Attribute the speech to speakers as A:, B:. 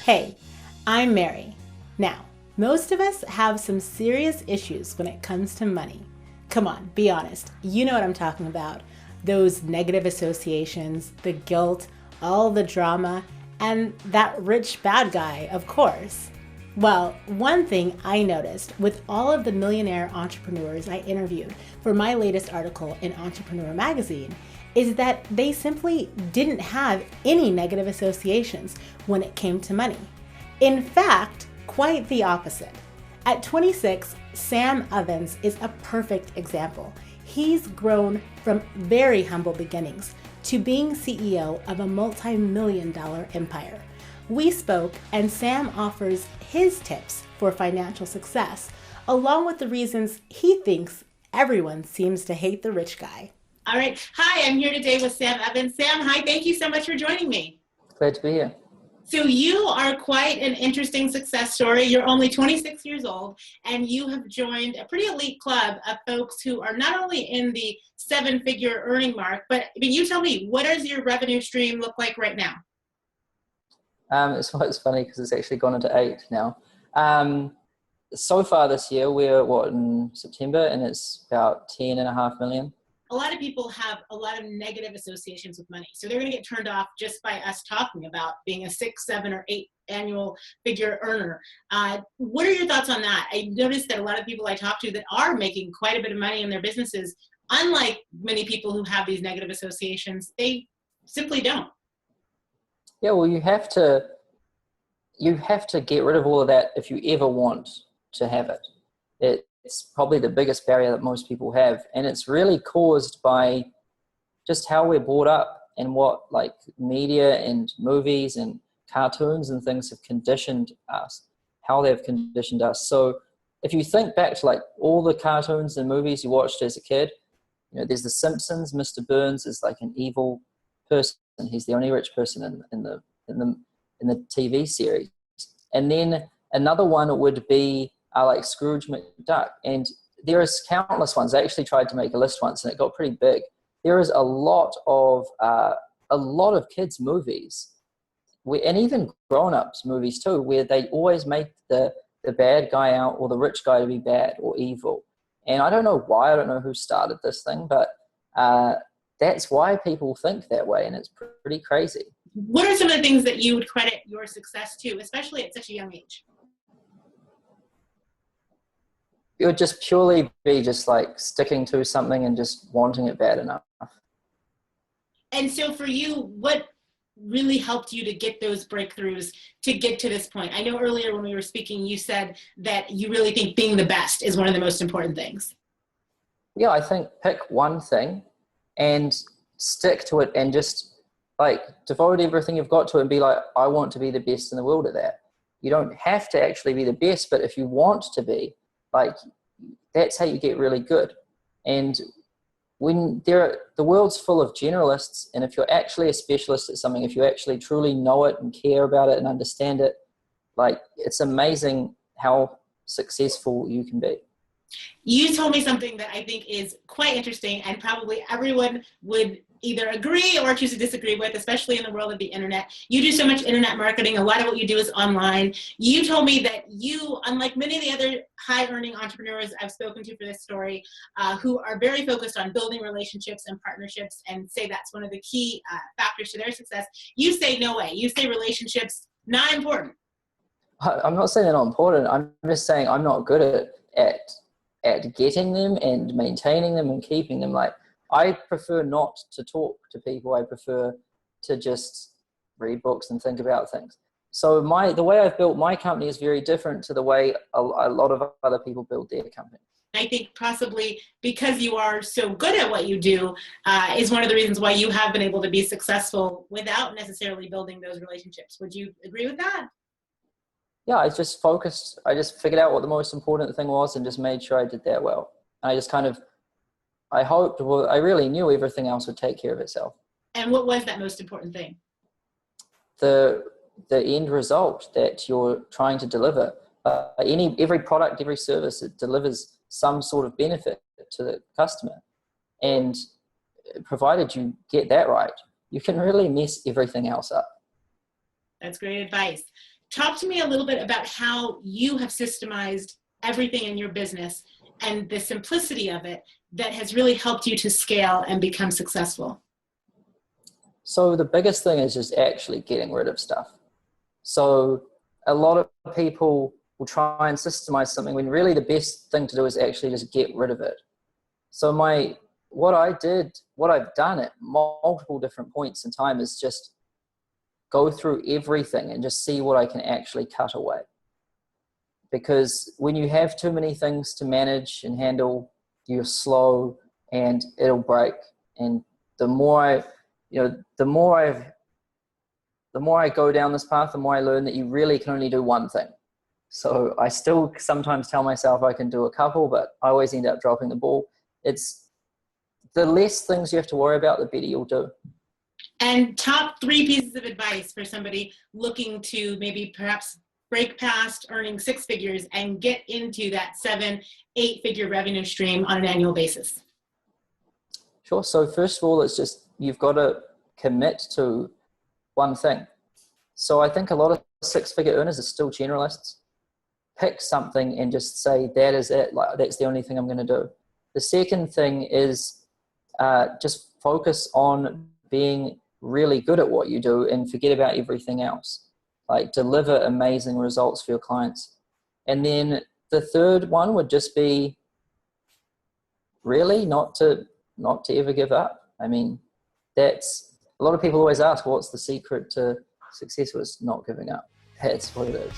A: Hey, I'm Mary. Now, most of us have some serious issues when it comes to money. Come on, be honest. You know what I'm talking about. Those negative associations, the guilt, all the drama, and that rich bad guy, of course. Well, one thing I noticed with all of the millionaire entrepreneurs I interviewed for my latest article in Entrepreneur Magazine is that they simply didn't have any negative associations when it came to money. In fact, quite the opposite. At 26, Sam Ovens is a perfect example. He's grown from very humble beginnings to being CEO of a multi-million-dollar empire. We spoke, and Sam offers his tips for financial success, along with the reasons he thinks everyone seems to hate the rich guy. All right. Hi, I'm here today with Sam Evans. Sam, hi, thank you so much for joining me.
B: Glad to be here.
A: So you are quite an interesting success story. You're only 26 years old, and you have joined a pretty elite club of folks who are not only in the seven-figure earning mark, but you tell me, what does your revenue stream look like right now?
B: It's funny because it's actually gone into 8 now. So far this year, we're in September, and it's about 10.5 million.
A: A lot of people have a lot of negative associations with money. So they're going to get turned off just by us talking about being a 6, 7, or 8 annual figure earner. What are your thoughts on that? I noticed that a lot of people I talk to that are making quite a bit of money in their businesses, unlike many people who have these negative associations, they simply don't.
B: Yeah, well, you have to get rid of all of that if you ever want to have it. It's probably the biggest barrier that most people have, and it's really caused by just how we're brought up and what media and movies and cartoons and things have conditioned us, how they've conditioned us. So if you think back to all the cartoons and movies you watched as a kid, there's The Simpsons. Mr. Burns is an evil person. He's the only rich person in the TV series. And then another one would be Scrooge McDuck. And there is countless ones. I actually tried to make a list once, and it got pretty big. There is a lot of kids' movies, and even grown-ups movies too, where they always make the bad guy out or the rich guy to be bad or evil. And I don't know why. I don't know who started this thing, but that's why people think that way, and it's pretty crazy.
A: What are some of the things that you would credit your success to, especially at such a young age?
B: It would just purely be sticking to something and just wanting it bad enough.
A: And so for you, what really helped you to get those breakthroughs to get to this point? I know earlier when we were speaking, you said that you really think being the best is one of the most important things.
B: Yeah, I think pick one thing and stick to it, and just devote everything you've got to it and be I want to be the best in the world at that. You don't have to actually be the best, but if you want to be, that's how you get really good. And when the world's full of generalists, and if you're actually a specialist at something, if you actually truly know it and care about it and understand it, it's amazing how successful you can be.
A: You told me something that I think is quite interesting, and probably everyone would either agree or choose to disagree with, especially in the world of the internet. You do so much internet marketing. A lot of what you do is online. You told me that you, unlike many of the other high-earning entrepreneurs I've spoken to for this story, who are very focused on building relationships and partnerships and say that's one of the key factors to their success, you say no way. You say relationships, not important.
B: I'm not saying they're not important. I'm just saying I'm not good at getting them and maintaining them and keeping them. I prefer not to talk to people. I prefer to just read books and think about things. So the way I've built my company is very different to the way a lot of other people build their company.
A: I think possibly because you are so good at what you do is one of the reasons why you have been able to be successful without necessarily building those relationships. Would you agree with that?
B: Yeah, I just focused. I just figured out what the most important thing was and just made sure I did that well. And I just I really knew everything else would take care of itself.
A: And what was that most important thing?
B: The end result that you're trying to deliver. Every product, every service, it delivers some sort of benefit to the customer. And provided you get that right, you can really mess everything else up.
A: That's great advice. talk to me a little bit about how you have systemized everything in your business and the simplicity of it that has really helped you to scale and become successful.
B: So the biggest thing is just actually getting rid of stuff. So a lot of people will try and systemize something when really the best thing to do is actually just get rid of it. So what I've done at multiple different points in time is just go through everything and just see what I can actually cut away. Because when you have too many things to manage and handle, you're slow and it'll break. And the more I go down this path, the more I learn that you really can only do one thing. So I still sometimes tell myself I can do a couple, but I always end up dropping the ball. It's the less things you have to worry about, the better you'll do.
A: And top 3 pieces of advice for somebody looking to maybe perhaps break past earning 6 figures and get into that 7-8 figure revenue stream on an annual basis.
B: Sure. So first of all, it's just, you've got to commit to one thing. So I think a lot of 6-figure earners are still generalists. Pick something and just say, that is it. Like, that's the only thing I'm going to do. The second thing is just focus on being really good at what you do and forget about everything else. Like, deliver amazing results for your clients. And then the third one would just be really not to ever give up. I mean, that's, a lot of people always ask, what's the secret to success? Was not giving up. That's what it is.